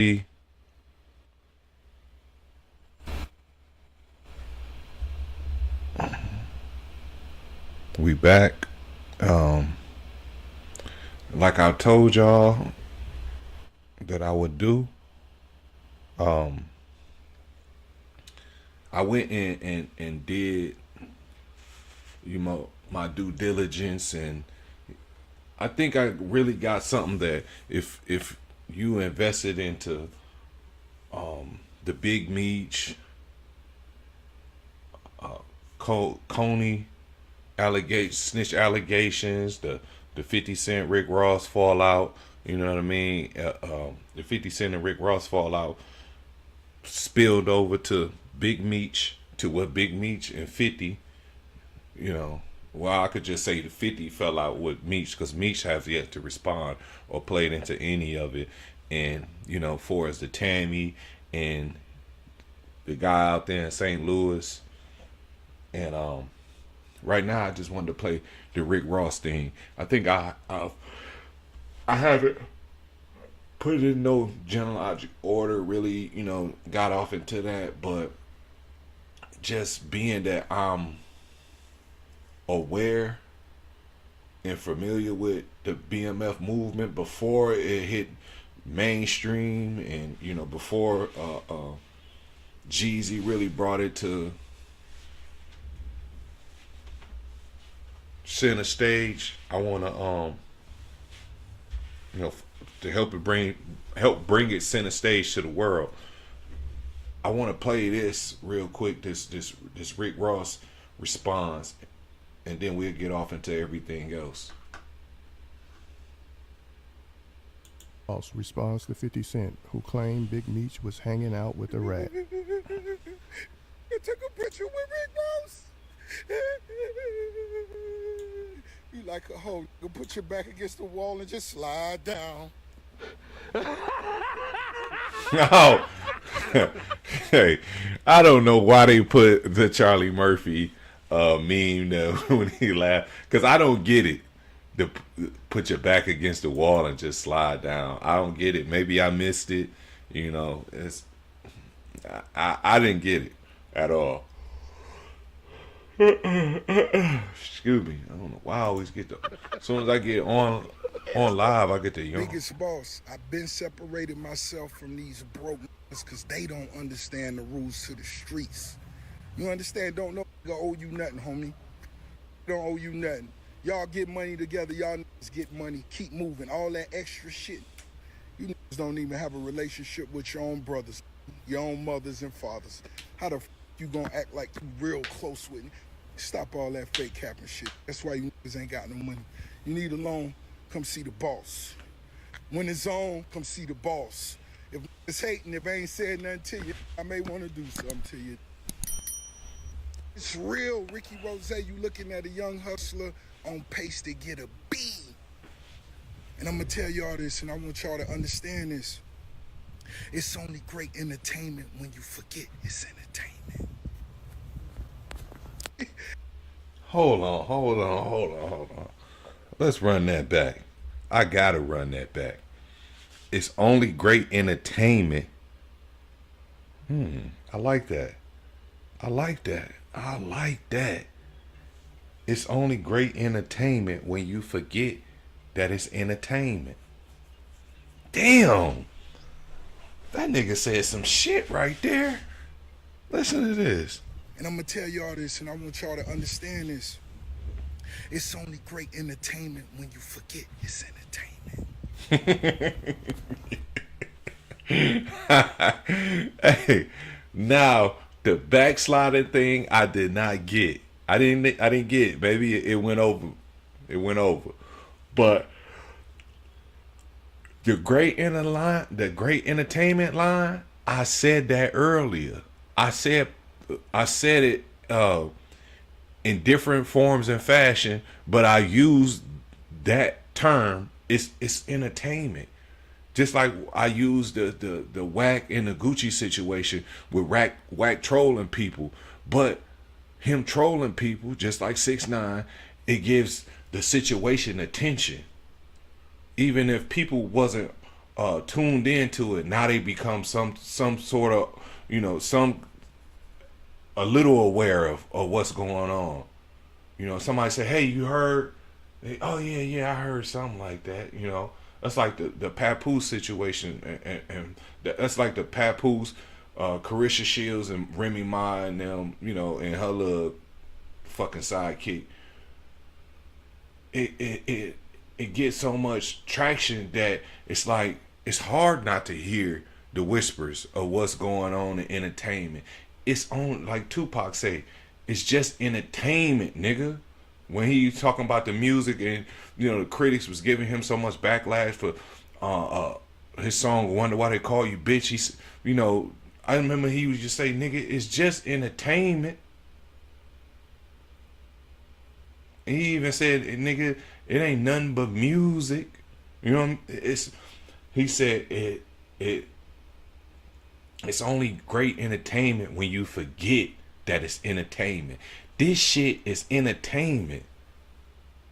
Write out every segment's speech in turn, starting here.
We back. Um, like I told y'all that I would do. Um, I went in and did my due diligence, and I think I really got something that if you invested into the big Meech, Coney snitch allegations, the 50 Cent Rick Ross fallout. You know what I mean? The 50 Cent and Rick Ross fallout spilled over to Big Meech, to what Big Meech and 50. You know, well, I could just say the 50 fell out with Meech because Meech has yet to respond or played into any of it. And for as the Tammy and the guy out there in St. Louis, and right now, I just wanted to play the Rick Ross thing. I think I haven't put it in no genealogic order. Really, got off into that, but just being that I'm aware and familiar with the BMF movement before it hit mainstream, and before Jeezy really brought it to center stage. I want to to help bring it center stage to the world. I want to play this real quick, this Rick Ross response, and then we'll get off into everything else. Ross responds to 50 Cent, who claimed Big Meech was hanging out with a rat. You took a picture with Rick Ross. You like a hoe. You put your back against the wall and just slide down. Oh, hey, I don't know why they put the Charlie Murphy meme when he laughed, because I don't get it. To put your back against the wall and just slide down. I don't get it. Maybe I missed it. It's I didn't get it at all. Excuse me. I don't know why I always get as soon as I get on live, I get the yawn. Biggest boss, I've been separated myself from these broke because they don't understand the rules to the streets. You understand? Don't know owe you nothing, homie. Don't owe you nothing. Y'all get money together. Y'all niggas get money. Keep moving. All that extra shit. You niggas don't even have a relationship with your own brothers, your own mothers and fathers. How the f you gonna act like you real close with me? Stop all that fake capping shit. That's why you niggas ain't got no money. You need a loan, come see the boss. When it's on, come see the boss. If it's hating, if I ain't said nothing to you, I may want to do something to you. It's real, Ricky Rose. You looking at a young hustler on pace to get a B. And I'm gonna tell y'all this, and I want y'all to understand this. It's only great entertainment when you forget it's entertainment. Hold on. Let's run that back. I gotta run that back. It's only great entertainment. I like that. It's only great entertainment when you forget that it's entertainment. Damn. That nigga said some shit right there. Listen to this. And I'm gonna tell y'all this, and I want y'all to understand this. It's only great entertainment when you forget it's entertainment. Hey, now the backsliding thing I did not get. I didn't get it, baby. It went over. But the great entertainment line, I said that earlier. I said it in different forms and fashion, but I used that term. It's entertainment. Just like I used the Whack in the Gucci situation with Whack trolling people, but him trolling people, just like 6ix9ine, it gives the situation attention. Even if people wasn't tuned into it, now they become some sort of, some a little aware of what's going on. Somebody say, "Hey, you heard?" Oh yeah, I heard something like that. That's like the Papoose situation, and that's like the Papoose, Carisha Shields and Remy Ma and them, and her little fucking sidekick. It gets so much traction that it's like it's hard not to hear the whispers of what's going on in entertainment. It's on, like Tupac say, it's just entertainment, nigga. When he talking about the music, and the critics was giving him so much backlash for his song "Wonder Why They Call You Bitch." He's, I remember he would just say, "Nigga, it's just entertainment." And he even said, "Nigga, it ain't nothing but music." He said it's only great entertainment when you forget that it's entertainment. This shit is entertainment.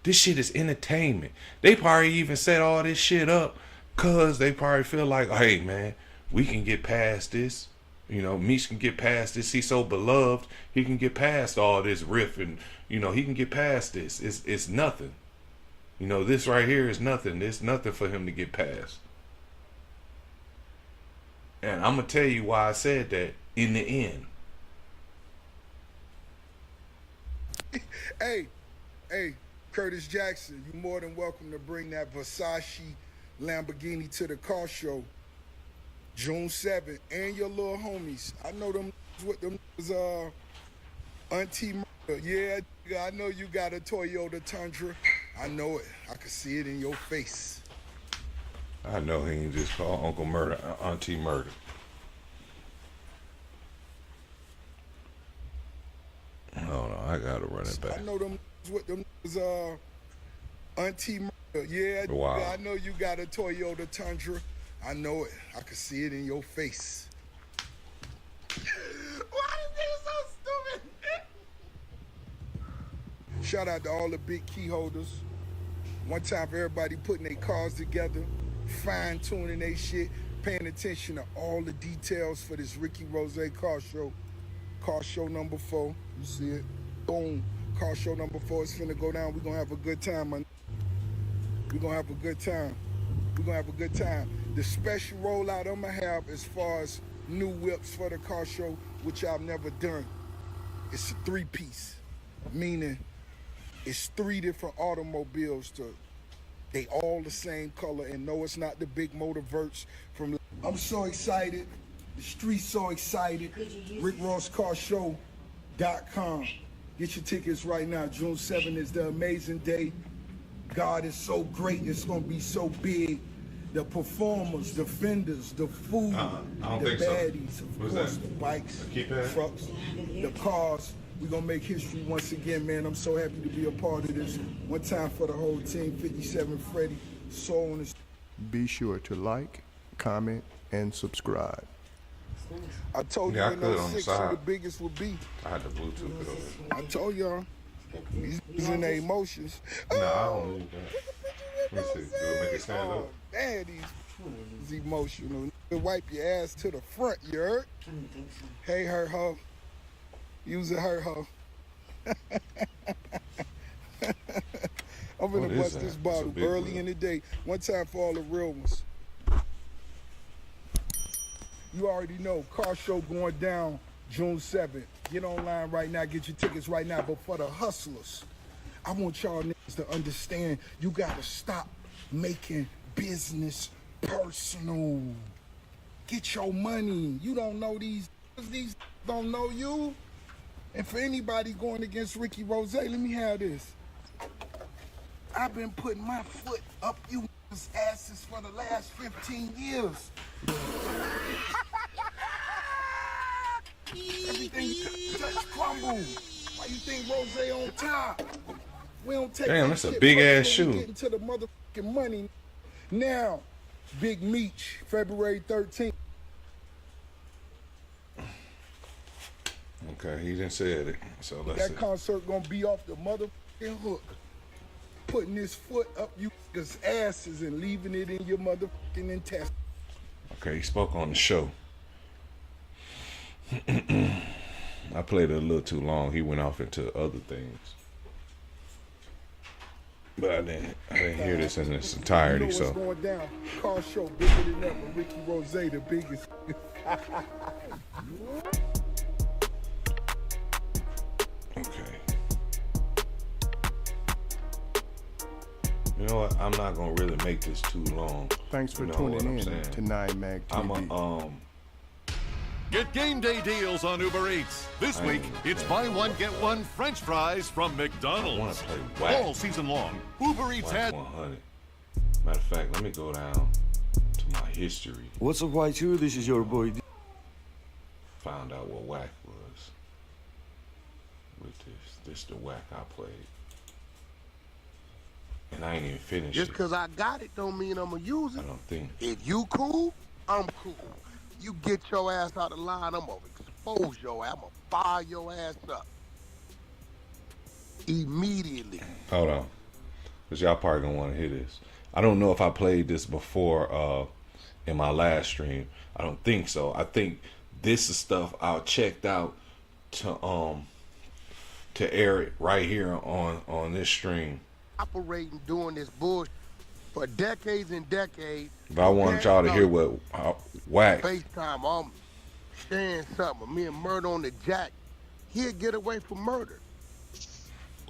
This shit is entertainment. They probably even set all this shit up because they probably feel like, hey man, we can get past this. Meech can get past this. He's so beloved. He can get past all this riff, and he can get past this. It's nothing. This right here is nothing. There's nothing for him to get past. And I'm gonna tell you why I said that in the end. Hey, Curtis Jackson, you're more than welcome to bring that Versace Lamborghini to the car show June 7th, and your little homies. I know them with them Auntie Murder. Yeah, I know you got a Toyota Tundra. I know it. I can see it in your face. I know he ain't just call Uncle Murder Auntie Murder. Hold on, I gotta run it back. I know them with them Auntie Murder. Yeah, wow. I know you got a Toyota Tundra. I know it. I can see it in your face. Why is this so stupid? Shout out to all the big key holders. One time for everybody putting their cars together, fine-tuning their shit, paying attention to all the details for this Ricky Rose car show. Car show number 4. You see it? Boom. Car show number 4 is finna go down. We're gonna have a good time, man. We're gonna have a good time. We're gonna have a good time. The special rollout I'm gonna have as far as new whips for the car show, which I've never done. It's a 3-piece, meaning it's 3 different automobiles. They all the same color, and no, it's not the big motor verts from. I'm so excited. The street's so excited. RickRossCarShow.com. Get your tickets right now. June 7th is the amazing day. God is so great. It's gonna be so big. The performers, the vendors, the food, the baddies, so. of course, the bikes, trucks, the cars. We're gonna make history once again, man. I'm so happy to be a part of this. One time for the whole team, 57 Freddie, Soul on the. Be sure to like, comment, and subscribe. I told you in 06 who the biggest would be. I had the Bluetooth over. I told y'all. He's in their emotions. No, I don't need that. Let me see. Do it make it stand up? Man, he's emotional. Wipe your ass to the front, you heard? Hey, her hoe. Use it, her hoe. I'm gonna bust this bottle early in the day. One time for all the real ones. You already know, car show going down June 7th. Get online right now, get your tickets right now. But for the hustlers, I want y'all niggas to understand, you gotta stop making business personal. Get your money. You don't know these don't know you. And for anybody going against Ricky Rose, let me have this. I've been putting my foot up you asses for the last 15 years. Everything you touch crumble. Why you think Rose on top? We don't take. Damn, that's a big ass shoe. Getting to the motherfucking money. Now, Big Meech, February 13th. Okay, he didn't say it, so let's see. That concert gonna be off the motherfucking hook. putting his foot up you niggas' asses and leaving it in your motherfucking intestines. Okay, he spoke on the show. I played it a little too long. He went off into other things. But I didn't hear this in its entirety, you know what's so. going down? Car show bigger than ever. Ricky Rose, the biggest. Okay. You know what? I'm not gonna really make this too long. Thanks for You know tuning what I'm in saying? to 9mag TV. I'm Get game day deals on Uber Eats. This I week, ain't it's playing buy one, get one French fries from I wanna McDonald's. play Whack. All season long, Uber Eats Whack had 100. Matter of fact, let me go down to my history. What's up, White Shoe? This is your boy. Found out what Whack was with this. This the Whack I played. And I ain't even finished Just it. because I got it don't mean I'm going to use I it. don't think. If you cool, I'm cool. You get your ass out of line, I'm going to expose your ass. I'm going to fire your ass up. Immediately. Hold on. Because y'all probably gonna want to hear this. I don't know if I played this before in my last stream. I don't think so. I think this is stuff I checked out to air it right here on this stream. Operating, doing this bullshit for decades and decades. But I wanted y'all to hear what Whack. FaceTime, I'm saying something. Me and Murder on the jack. He'll get away from murder.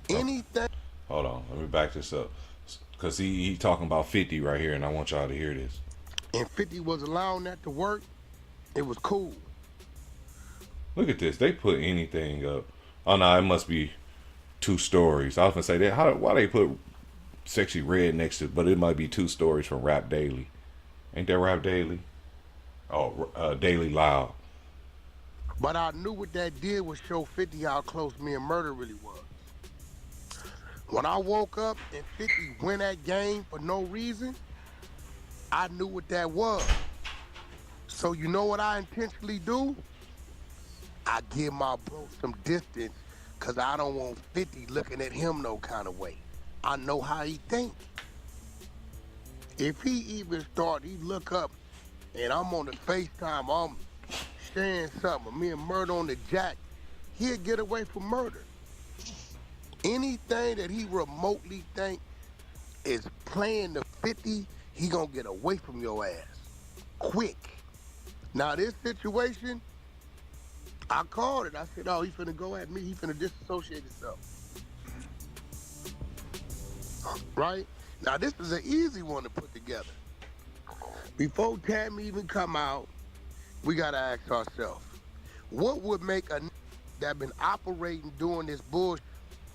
Anything. Hold on. Let me back this up. Because he talking about 50 right here, and I want y'all to hear this. And 50 was allowing that to work. It was cool. Look at this. They put anything up. Oh, no. It must be 2 stories. I was going to say that. Why they put Sexy Red next to it? But it might be 2 stories from Rap Daily. Ain't that Rap Daily? Oh, Daily Loud. But I knew what that did was show 50 how close me and Murder really was. When I woke up and 50 win that game for no reason, I knew what that was. So you know what I intentionally do? I give my bro some distance because I don't want 50 looking at him no kind of way. I know how he think. If he even start, he look up and I'm on the FaceTime, I'm saying something, me and Murder on the jack, he'll get away from murder. Anything that he remotely think is playing the 50, he gonna get away from your ass. Quick. Now this situation, I called it. I said, oh, he finna go at me. He finna disassociate himself. Right? Now this is an easy one to put together. Before Tammy even come out, we gotta ask ourselves, what would make a that been operating doing this bullshit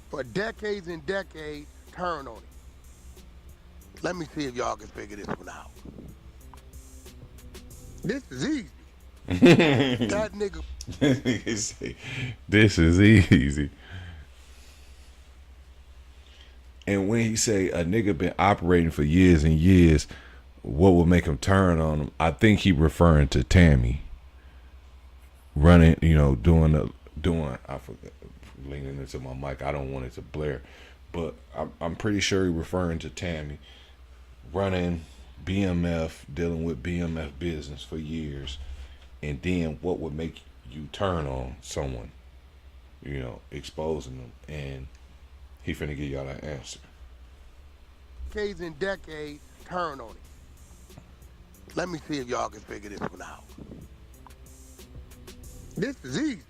for decades and decades turn on it? Let me see if y'all can figure this one out. This is easy. That nigga. This is easy. And when he say a nigga been operating for years and years, what would make him turn on him? I think he referring to Tammy running, doing. I forgot, leaning into my mic. I don't want it to blare, but I'm pretty sure he referring to Tammy running BMF, dealing with BMF business for years, and then what would make you turn on someone, exposing them, and he finna give y'all that answer. Decades and decades turn on it. Let me see if y'all can figure this one out. This is easy.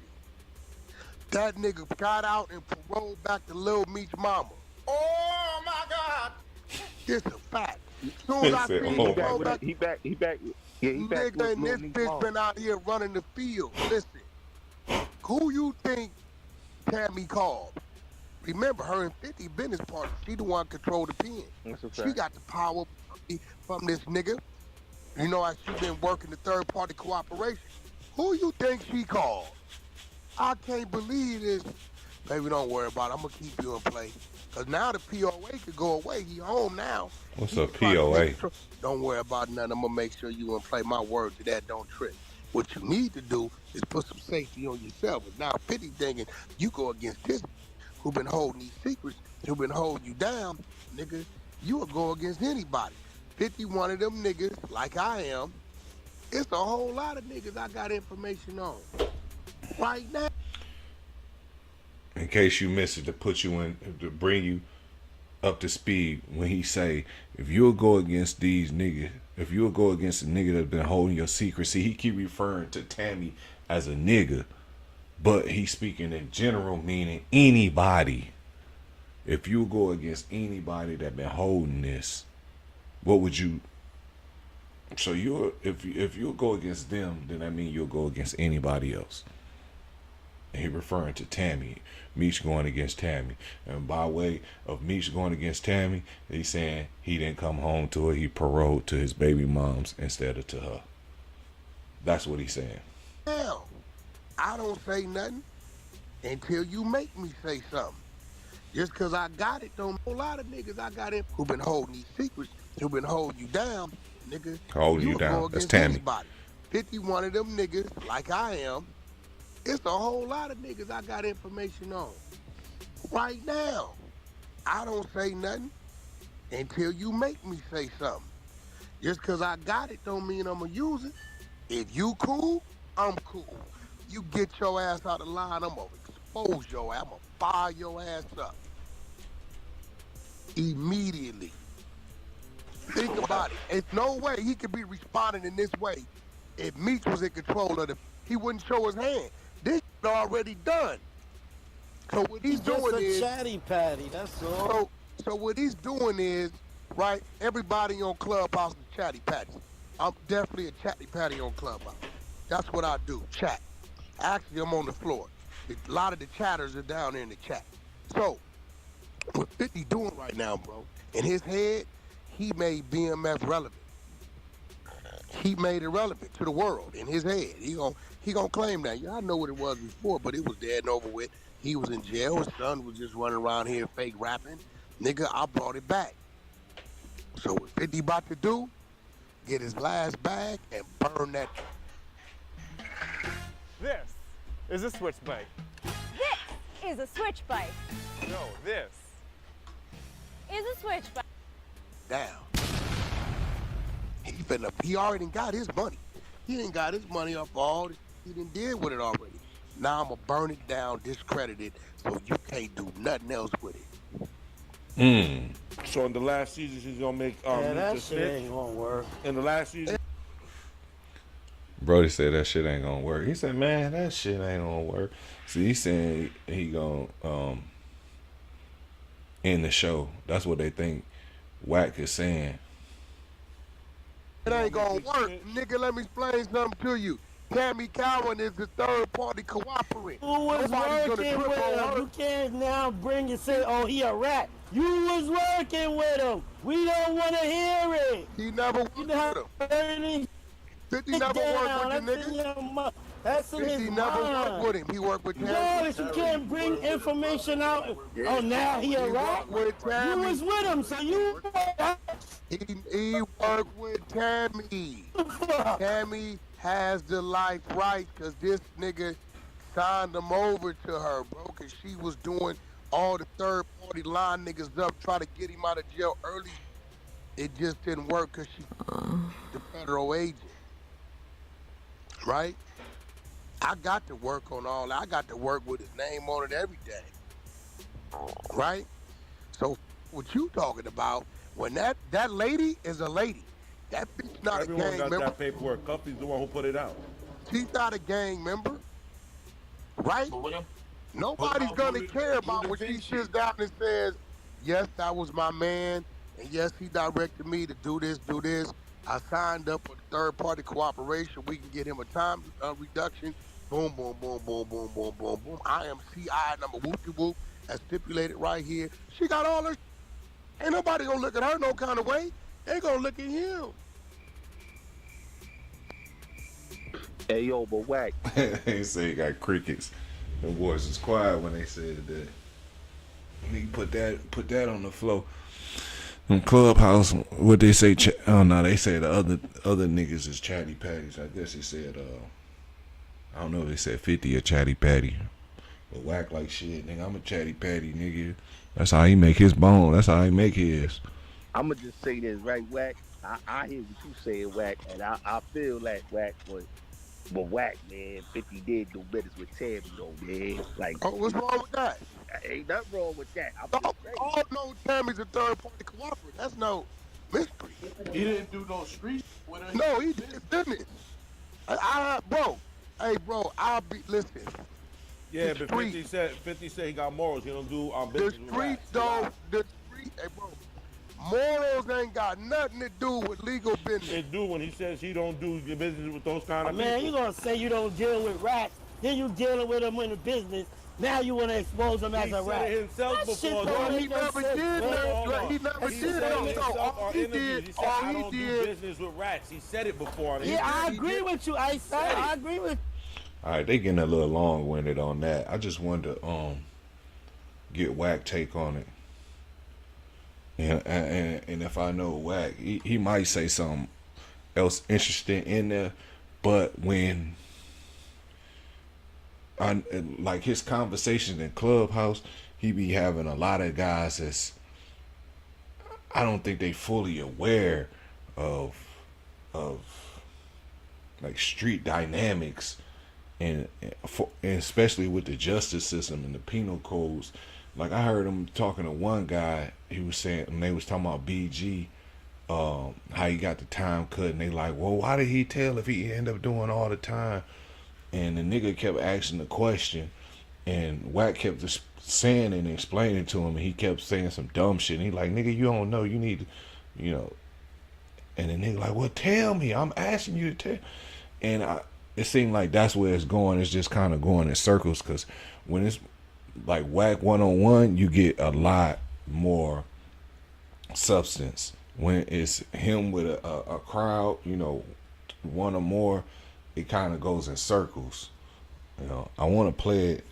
That nigga got out and paroled back to Lil Meech mama. Oh my God! This a fact. Soon as I see him go back, He back. Yeah, he back. nigga, and this bitch been out here running the field. Listen, who you think Tammy called? Remember, her and 50 business partner. She the one control the pen. That's a She fact. got the power from this nigga. You know how she been working the third party cooperation. Who you think she called? I can't believe this. Baby, don't worry about it. I'm gonna keep you in play. Cause now the POA could go away. He home now. What's He a about to POA? make sure- Don't worry about nothing. I'm gonna make sure you in play. My word to that, don't trip. What you need to do is put some safety on yourself. But now 50 thinking you go against this. who been holding these secrets, who been holding you down, nigga, you will go against anybody. 51 of them niggas, like I am, it's a whole lot of niggas I got information on right now. In case you missed it, to put you in, to bring you up to speed, when he say, if you'll go against these niggas, if you'll go against a nigga that's been holding your secrecy, he keep referring to Tammy as a nigga, but he's speaking in general, meaning anybody. If you go against anybody that been holding this, what would you? So if you'll go against them, then that means you'll go against anybody else. And he referring to Tammy, Meech going against Tammy, and by way of Meech going against Tammy, he's saying he didn't come home to her. He paroled to his baby moms instead of to her. That's what he's saying. Hell, I don't say nothing until you make me say something. Just cause I got it, don't a lot of niggas I got in who been holding these secrets, who been holding you down, nigga. Holding you down. That's Tammy. Anybody. 51 of them niggas, like I am, it's a whole lot of niggas I got information on right now. I don't say nothing until you make me say something. Just cause I got it don't mean I'ma use it. If you cool, I'm cool. You get your ass out of line, I'm gonna expose your ass. I'm gonna fire your ass up immediately. Think about it. There's no way he could be responding in this way if Meech was in control of he wouldn't show his hand. This is already done. So what he's doing is chatty patty, that's all. So what he's doing is, right, everybody on Clubhouse is chatty patty. I'm definitely a chatty patty on Clubhouse. That's what I do, chat. Actually, I'm on the floor. A lot of the chatters are down there in the chat. So, what 50 doing right now, bro, in his head, he made BMF relevant. He made it relevant to the world in his head. He gonna claim that. Yeah, I know what it was before, but it was dead and over with. He was in jail. His son was just running around here fake rapping. Nigga, I brought it back. So what 50 about to do, get his last bag and burn that. This is a switch bike. This is a switch bike. No, this Is a switch bike. Down. He already got his money. He ain't got his money off all this he done did with it already. Now I'm gonna burn it down, discredit it, so you can't do nothing else with it. So in the last season, she's gonna make that shit ain't gonna work. In the last season, Brody said that shit ain't gonna work. He said, man, that shit ain't gonna work. See, he said he gonna end the show. That's what they think Wack is saying. It ain't gonna work. Nigga, let me explain something to you. Tammy Cowins is the third party cooperating. Who was working with him? You can't now bring and say, oh, he a rat. You was working with him. We don't want to hear it. He never worked with him. 50 never worked with the nigga. That's in his 50 never worked mind. with him. He worked with Tammy. Regardless, you can't bring information out. Oh, now he a rat? With You Tammy. was with him, so you... He worked with Tammy. Tammy has the life right because this nigga signed him over to her, bro, because she was doing all the third party line niggas up, try to get him out of jail early. It just didn't work because she's the federal agent, right? I got to work on all that. I got to work with his name on it every day, right? So what you talking about, when that lady is a lady, that bitch not everyone a gang got member. that paperwork. Cuffy's the one who put it out. She's not a gang member, right? Nobody's gonna care about when she sits down and says, yes, that was my man, and yes, he directed me to do this, do this. I signed up for third-party cooperation. We can get him a time reduction. Boom, boom, boom, boom, boom, boom, boom, boom. I am CI number whoop-de-whoop, as stipulated right here. She got all her. Ain't nobody gonna look at her no kind of way. They gonna look at him. Hey, yo, but Wack. They say he got crickets. The boys was quiet when they said that. Nigga put that on the floor. In Clubhouse, what they say? Oh no, they say the other niggas is chatty patties. I guess they said I don't know if they said 50 or chatty patty. But Wack like shit, nigga. I'm a chatty patty, nigga. That's how he make his bone. That's how he make his. I'ma just say this, right, Wack? I hear what you saying, Wack, and I feel like Wack, but Wack, man, 50 did do business with Tammy though, man. Like, Oh, what's wrong with that? ain't nothing wrong with that. I'm No, just we saying. all know Tammy's a third party cooperative. That's no mystery. He didn't do no street with her. No, he did his business. Bro, hey, bro, listen. Yeah, The but street. 50 said he got morals. He don't do The business with street, rats. though, hey, bro, morals ain't got nothing to do with legal business. It do when he says he don't do business with those kind of Man, you people. gonna say you don't deal with rats, then you dealing with them in the business. Now you wanna expose them as He a said rat. it himself That shit before. don't He make no never sense, did man. that. He never He did said it that. himself All on he interviews. did, He said, all I he don't do did. business with rats. He said it before. Yeah, I he agree did. with you, I said. I agree with All right, they getting a little long-winded on that. I just wanted to get Wack take on it. And if I know Wack, he might say something else interesting in there, but when like his conversations in Clubhouse, he be having a lot of guys that's, I don't think they fully aware of like street dynamics and especially with the justice system and the penal codes. Like I heard him talking to one guy, he was saying, and they was talking about BG, how he got the time cut, and they like, well, why did he tell if he end up doing all the time? And the nigga kept asking the question, and Wack kept just saying and explaining to him, and he kept saying some dumb shit. And he like, nigga, you don't know, you need to, you know. And the nigga like, well, tell me, I'm asking you to tell. And it seemed like that's where it's going. It's just kind of going in circles, because when it's like Wack one-on-one, you get a lot more substance. When it's him with a crowd, you know, one or more, it kind of goes in circles. You know, I want to play it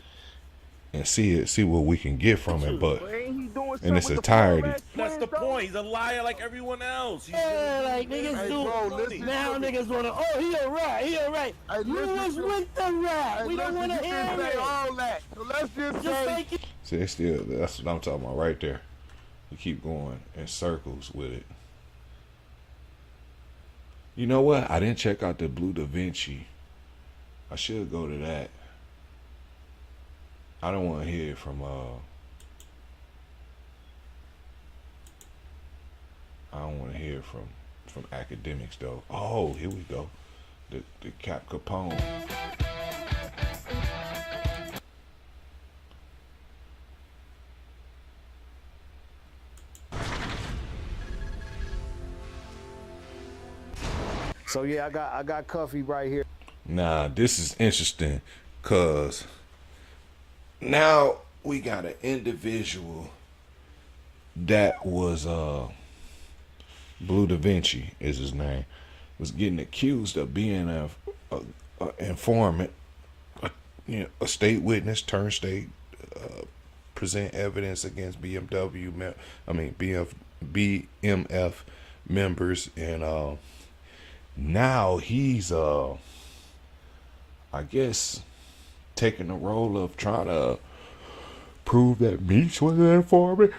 and see what we can get from it, but Ain't he doing in its something with the entirety. Flores That's the twins, though? point. He's a liar like everyone else. He's yeah, like niggas Hey, do. bro, listen Now to me. niggas wanna, oh, he a rat, he a rat. Hey, You listen was to- with the rat. Hey, We don't listen, wanna you hear didn't say it. all that. So let's just Just say, like it. See, it's still, that's what I'm talking about right there. You keep going in circles with it. You know what? I didn't check out the Blue Da Vinci. I should go to that. I don't want to hear it from I don't want to hear it from academics though. Oh, here we go. The Cap Capone. So yeah, I got Cuffy right here. Nah, this is interesting, cause now we got an individual that was Blue Da Vinci is his name, was getting accused of being a informant, a state witness turned state, present evidence against BMF members, and now he's I guess taking the role of trying to prove that Meech was an informant,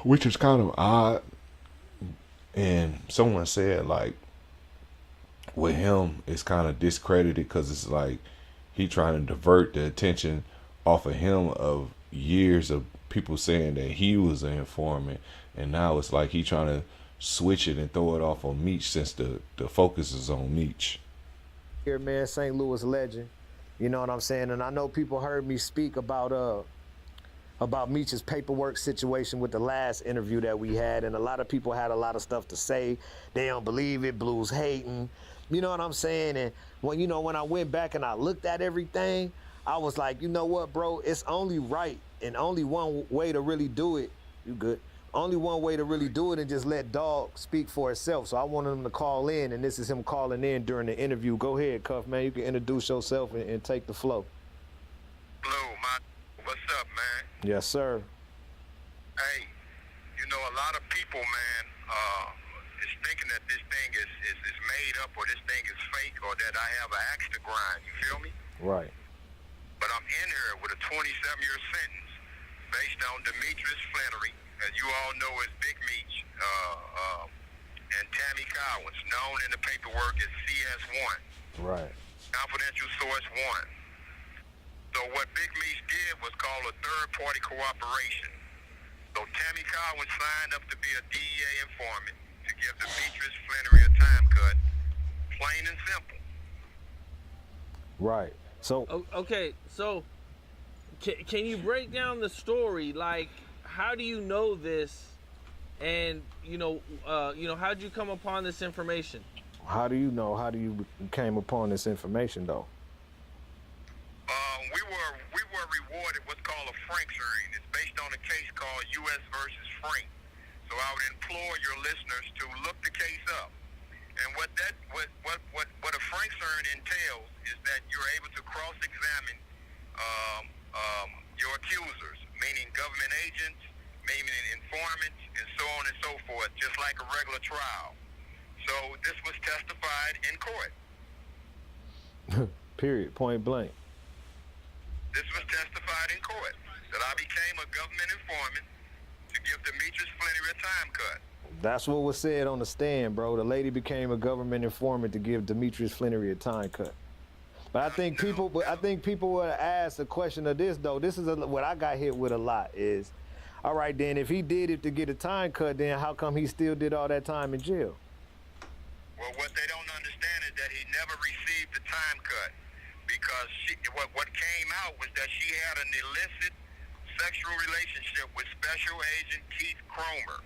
which is kind of odd. And someone said like with him it's kind of discredited because it's like he trying to divert the attention off of him of years of people saying that he was an informant, and now it's like he trying to switch it and throw it off on Meech since the focus is on Meech. Here, man, St. Louis legend. You know what I'm saying? And I know people heard me speak about Meech's paperwork situation with the last interview that we had, and a lot of people had a lot of stuff to say. They don't believe it, Blues hating. You know what I'm saying? And when I went back and I looked at everything, I was like, you know what, bro? It's only right and only one way to really do it. You good? Only one way to really do it and just let Dog speak for itself. So I wanted him to call in, and this is him calling in during the interview. Go ahead, Cuff, man. You can introduce yourself and take the flow. Blue, what's up, man? Yes, sir. Hey, a lot of people, man, is thinking that this thing is made up or this thing is fake or that I have an axe to grind. You feel me? Right. but I'm in here with a 27-year sentence based on Demetrius Flannery, as you all know as Big Meech, and Tammy Cowins, known in the paperwork as CS1. Right. Confidential source 1. So what Big Meech did was call a third-party cooperation. So Tammy Cowins signed up to be a DEA informant to give Demetrius Flannery a time cut, plain and simple. Right. So okay, so can you break down the story? Like, how do you know this? And how'd you come upon this information? how do you know? How do you came upon this information though? We were rewarded what's called a Franks hearing. It's based on a case called U.S. versus Frank. So I would implore your listeners to look the case up. And what a Franks hearing entails is that you're able to cross-examine your accusers, meaning government agents, meaning informants, and so on and so forth, just like a regular trial. So this was testified in court. Period. Point blank. This was testified in court that I became a government informant to give Demetrius Flannery a time cut. That's what was said on the stand, bro. The lady became a government informant to give Demetrius Flannery a time cut. But I think people would ask a question of this though. This is what I got hit with a lot is, all right, then if he did it to get a time cut, then how come he still did all that time in jail? Well, what they don't understand is that he never received the time cut because what came out was that she had an illicit sexual relationship with Special Agent Keith Cromer.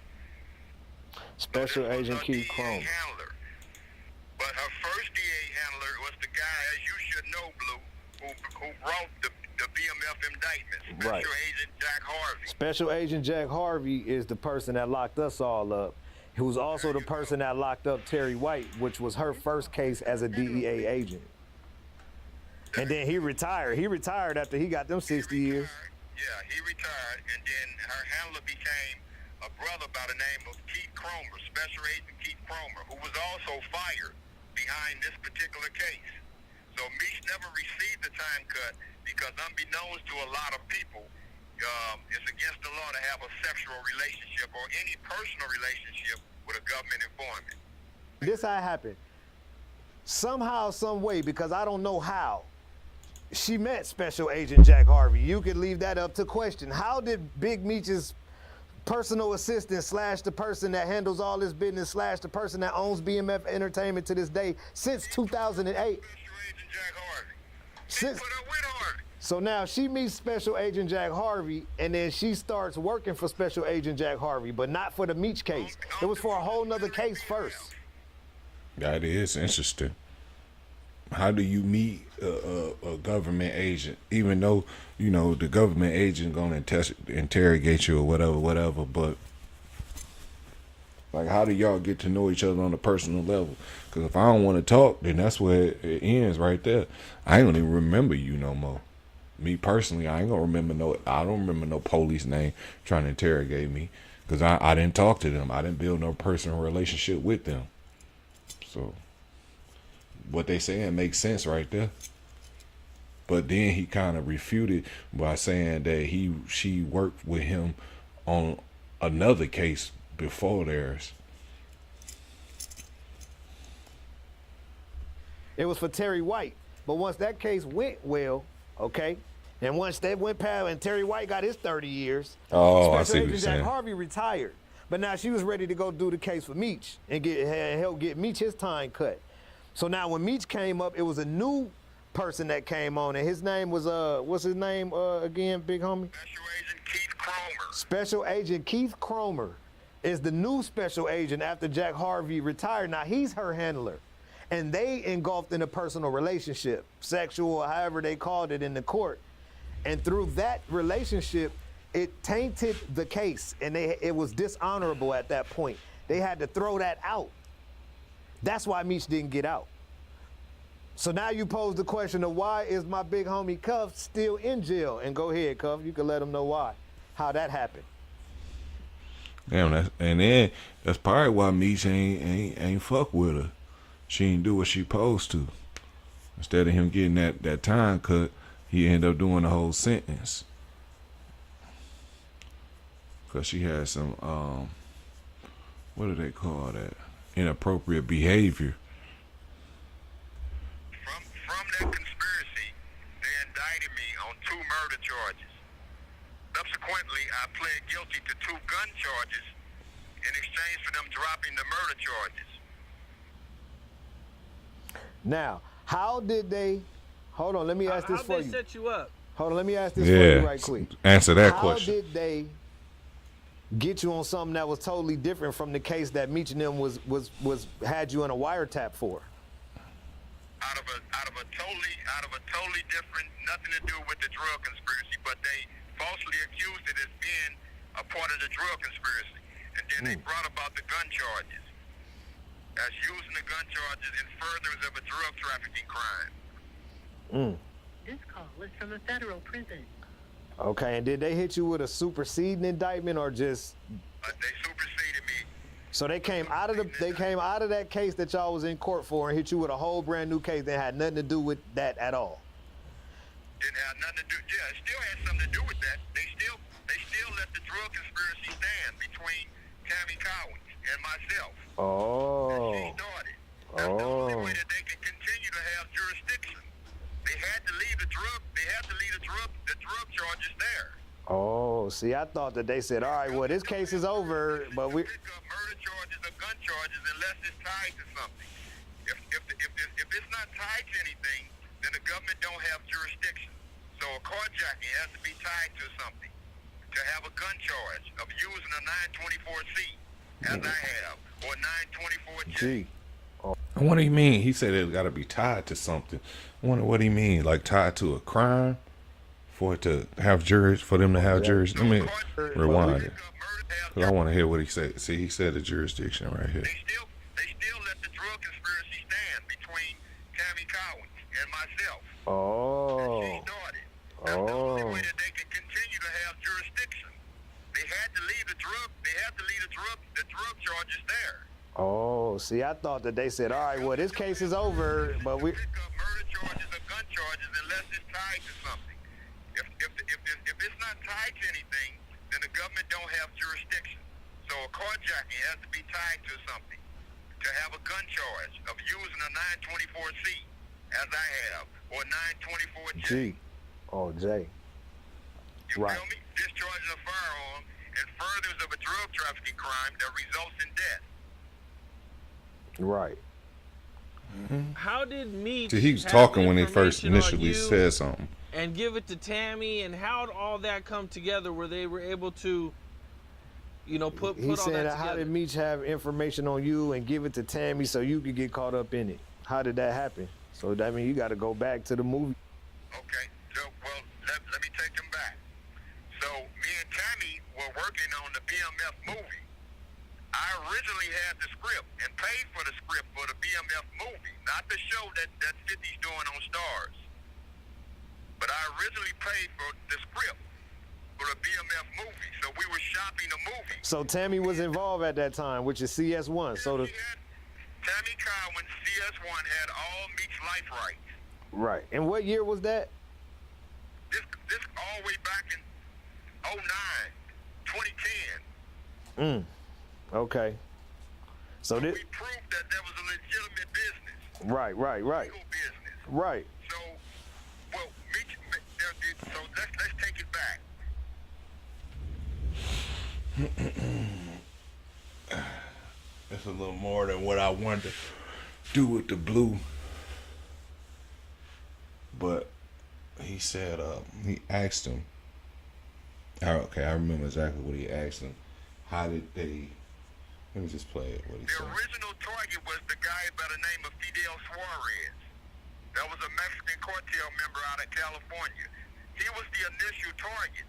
Special Agent Keith Cromer. Handler. But her first DA handler was the guy, as you should know, Blue, who wrote the BMF indictment, Special Agent Jack Harvey. Special Agent Jack Harvey is the person that locked us all up. He was also the person that locked up Terry White, which was her first case as a DEA agent. And then he retired. He retired after he got them 60 years. Yeah, he retired, and then her handler became a brother by the name of Keith Cromer, Special Agent Keith Cromer, who was also fired behind this particular case. So Meech never received the time cut because unbeknownst to a lot of people, it's against the law to have a sexual relationship or any personal relationship with a government informant. This how it happened. Somehow, some way, because I don't know how, she met Special Agent Jack Harvey. You could leave that up to question. How did Big Meech's personal assistant / the person that handles all this business / the person that owns BMF Entertainment to this day since 2008? Special Agent Jack Harvey. She put up with Harvey. So now she meets Special Agent Jack Harvey, and then she starts working for Special Agent Jack Harvey, but not for the Meech case. It was for a whole nother case first. That is interesting. How do you meet a government agent, even though the government agent gonna interrogate you or whatever? But like, how do y'all get to know each other on a personal level? Because if I don't want to talk, then that's where it ends right there. I don't even remember you no more. Me personally, I ain't gonna remember I don't remember no police name trying to interrogate me because I didn't talk to them. I didn't build no personal relationship with them. So what they saying makes sense right there. But then he kind of refuted by saying that she worked with him on another case before theirs. It was for Terry White. But once that case went well, okay, and once that went past and Terry White got his 30 years, I see what Special you're Agent saying. Jack Harvey retired. But now she was ready to go do the case for Meech and help get Meech his time cut. So now when Meech came up, it was a new person that came on, and his name was what's his name again, big homie? Special Agent Keith Cromer. Special Agent Keith Cromer is the new special agent after Jack Harvey retired. Now he's her handler, and they engulfed in a personal relationship, sexual, or however they called it in the court. And through that relationship, it tainted the case, and it was dishonorable at that point. They had to throw that out. That's why Meech didn't get out. So now you pose the question of why is my big homie Cuff still in jail? And go ahead, Cuff, you can let them know why, how that happened. Damn, then that's probably why Meech ain't fuck with her. She ain't do what she supposed to. Instead of him getting that time cut, he ended up doing the whole sentence because she had some what do they call that? Inappropriate behavior. From that conspiracy, they indicted me on 2 murder charges. Subsequently, I pled guilty to 2 gun charges in exchange for them dropping the murder charges. Now, how did they? Hold on, let me ask this How'd for they you. set you up? Hold on, let me ask this for you right quick. Answer that How question. did they get you on something that was totally different from the case that Meech and them was had you in a wiretap for? Out of a totally different, nothing to do with the drug conspiracy, but they falsely accused it as being a part of the drug conspiracy, and then they brought about the gun charges as using the gun charges in furtherance of a drug trafficking crime. This call is from a federal prison. Okay, and did they hit you with a superseding indictment or just? They superseded me. So they came out of that case that y'all was in court for and hit you with a whole brand new case that had nothing to do with that at all. Didn't have nothing to do. Yeah, it still had something to do with that. They still let the drug conspiracy stand between Tammy Cowins and myself. Oh. She started. That's the only way that they can continue to have jurisdiction. They had to leave the drug. They had to leave the drug charges there. Oh, see, I thought that they said, all right, well, this case is over, but we. Pick up murder charges or gun charges unless it's tied to something. If it's not tied to anything, then the government don't have jurisdiction. So a carjacking has to be tied to something to have a gun charge of using a 924C, as I have, or 924G. What do you mean? He said it got to be tied to something. I wonder what he mean, like tied to a crime, for it to have juries, for them to have juries. Let me rewind it, cause I want to hear what he said. See, he said the jurisdiction right here. They still let the drug conspiracy stand between Tammy Cowins and myself. Oh. She started. That's the only way that they can continue to have jurisdiction. They had to leave the drug. They had to leave the drug charges there. Oh, see, I thought that they said, all right, well, this case is over, but we. Pick up murder charges or gun charges unless it's tied to something. If it's not tied to anything, then the government don't have jurisdiction. So a carjacking has to be tied to something to have a gun charge of using a 924C, as I have, or 924G. Oh, Jay. You feel me? Discharging a firearm in furtherance of a drug trafficking crime that results in death. Right. How did Meech? See, he was have talking when he first information on initially you said something. and give it to Tammy, and how'd all that come together where they were able to, put He all said, that how together? did Meech have information on you and give it to Tammy so you could get caught up in it? How did that happen? So that means you got to go back to the movie. Okay, so, well, let me take them back. So, me and Tammy were working on the BMF movie. I originally had the script and paid for the script for the BMF movie, not the show that 50's doing on Stars. But I originally paid for the script for the BMF movie, so we were shopping the movie. So Tammy was involved at that time, which is CS1. So the Tammy Cowins, CS1, had all Meech's life rights. right. And what year was that? This all the way back in 09, 2010. Okay. So this. We proved that there was a legitimate business. Right. Legal business. Right. So, well, Meech, so let's take it back. It's a little more than what I wanted to do with the blue. But he said, he asked him. Okay, I remember exactly what he asked him. How did they? Let me just play it. What he The said. original target was the guy by the name of Fidel Suarez. That was a Mexican cartel member out of California. He was the initial target.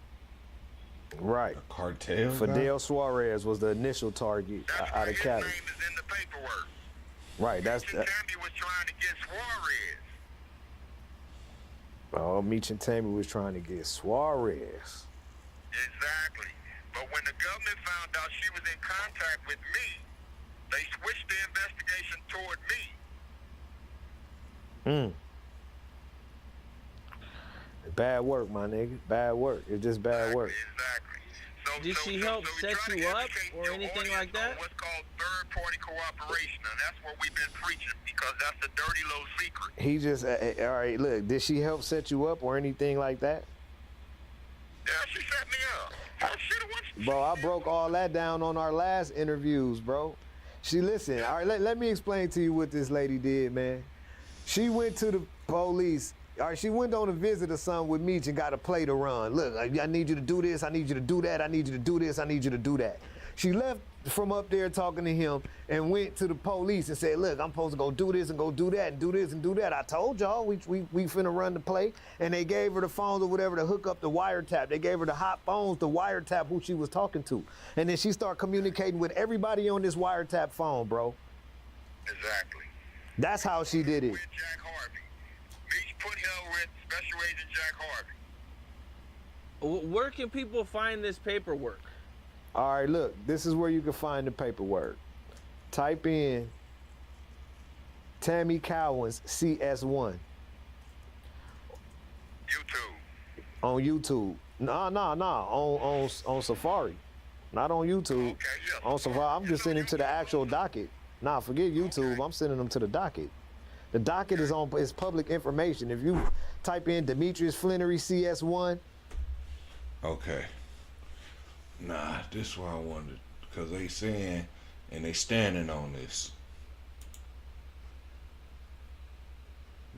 Right. A cartel. Fidel Suarez was the initial target out of Cali. His name is in the paperwork. Right. That's Meech and Tammy was trying to get Suarez. Oh, Meech and Tammy was trying to get Suarez. Exactly. But when the government found out she was in contact with me, they switched the investigation toward me. Bad work, my nigga. Bad work. It's just bad work. Did she help set you up or anything like that? What's called third-party cooperation, and that's what we've been preaching because that's the dirty little secret. He just, all right, look, did she help set you up or anything like that? Yeah, she set me up. Bro, I broke all that down on our last interviews, bro. Listen, all right, let me explain to you what this lady did, man. She went to the police. All right, she went on a visit or something with Meech and got a play to run. Look, I need you to do this. I need you to do that. I need you to do this. I need you to do that. She left from up there talking to him and went to the police and said, look, I'm supposed to go do this and go do that and do this and do that. I told y'all we finna run the play. And they gave her the phones or whatever to hook up the wiretap. They gave her the hot phones to wiretap who she was talking to. And then she started communicating with everybody on this wiretap phone, bro. Exactly. That's how she did it. With Jack Harvey. Meech put her with Special Agent Jack Harvey. Where can people find this paperwork? All right, look, this is where you can find the paperwork. Type in Tammy Cowins CS1. YouTube. On YouTube. On Safari. Not on YouTube. Okay, yeah. On Safari. I'm just sending to the actual docket. Nah, forget YouTube. I'm sending them to the docket. The docket is public information. If you type in Demetrius Flannery CS1. Okay. Nah, this is what I wanted, because they saying and they standing on this.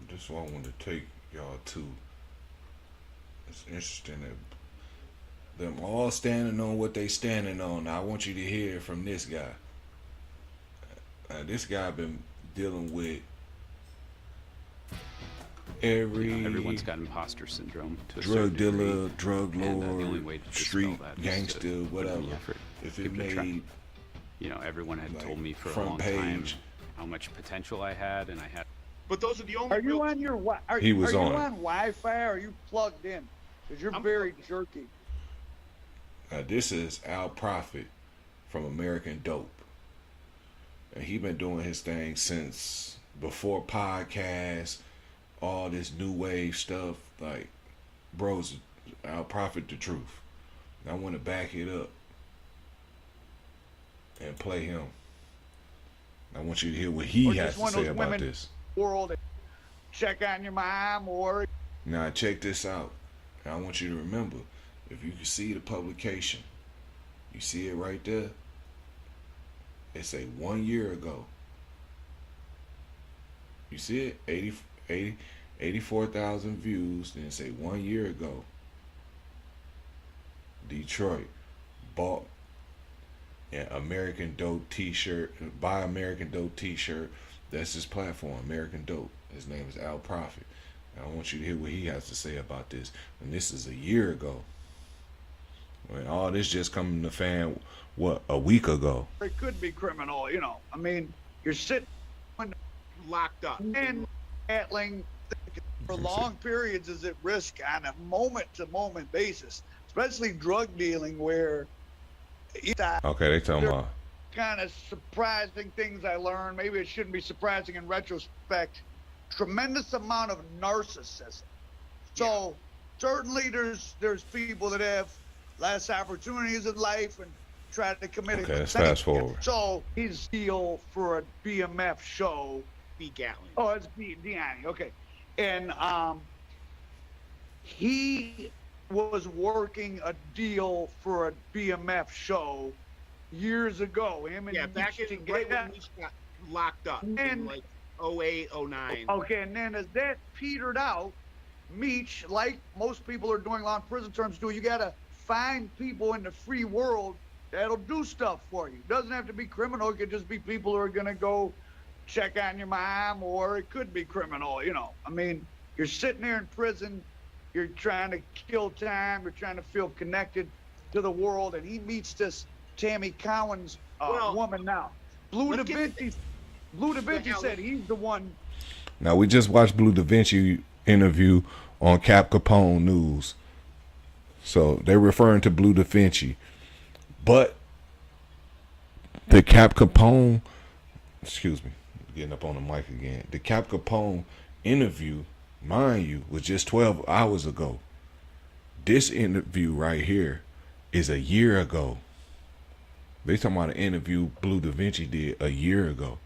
This is what I want to take y'all to. It's interesting that them all standing on what they standing on. Now, I want you to hear from this guy. This guy been dealing with everyone's got imposter syndrome to a drug certain dealer, degree. drug And, the only lord, way to dispel street that is gangster, to put in the whatever. effort, If give it it a try. made, You know, everyone had like, told me for a front long time page. how much potential I had, and I had. But those are the only. Are you on your are He was you on. on Wi-Fi or are you plugged in? Because you're very jerky. This is Al Prophet from American Dope, and he been doing his thing since before podcasts, all this new wave stuff. Like, bros, Al Prophet the truth. I want to back it up and play him. I want you to hear what he Or has just to one of say those about women this. world. Check on your mom or. Now check this out. I want you to remember, if you can see the publication, you see it right there. It say 1 year ago. You see it? 84,000 views. Then it say 1 year ago. Detroit bought an American Dope t-shirt. Buy American Dope t-shirt. That's his platform, American Dope. His name is Al Prophet. I want you to hear what he has to say about this. And this is a year ago. When all this just coming to fan, what, a week ago? It could be criminal, you know. I mean, you're sitting locked up and battling for long periods is at risk on a moment-to-moment basis, especially drug dealing where. Okay, they talking about. Kind of surprising things I learned. Maybe it shouldn't be surprising in retrospect. Tremendous amount of narcissism. So certainly there's people that have less opportunities in life and try to commit Okay, let's thing. fast forward. So his deal for a BMF show. B. Galley. Oh, it's Deani. Okay. And he was working a deal for a BMF show years ago. Him and back in right when we got locked up in like 08, 09. Okay, and then as that petered out, Meech, like most people are doing long prison terms do, you gotta find people in the free world that'll do stuff for you. It doesn't have to be criminal. It could just be people who are gonna go check on your mom, or it could be criminal, you know. I mean, you're sitting there in prison, you're trying to kill time, you're trying to feel connected to the world, and he meets this Tammy Cowins woman now. Blue Da Vinci said he's the one. Now, we just watched Blue Da Vinci interview on Cap Capone News. So they're referring to Blue Da Vinci. But the Cap Capone, excuse me, getting up on the mic again. The Cap Capone interview, mind you, was just 12 hours ago. This interview right here is a year ago. They talking about an interview Blue Da Vinci did a year ago.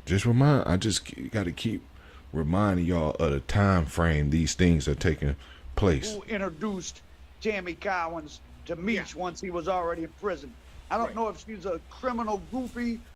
I just got to keep reminding y'all of the time frame these things are taking place. Who introduced Tammy Cowins to Meech once he was already in prison. I don't know if she's a criminal groupie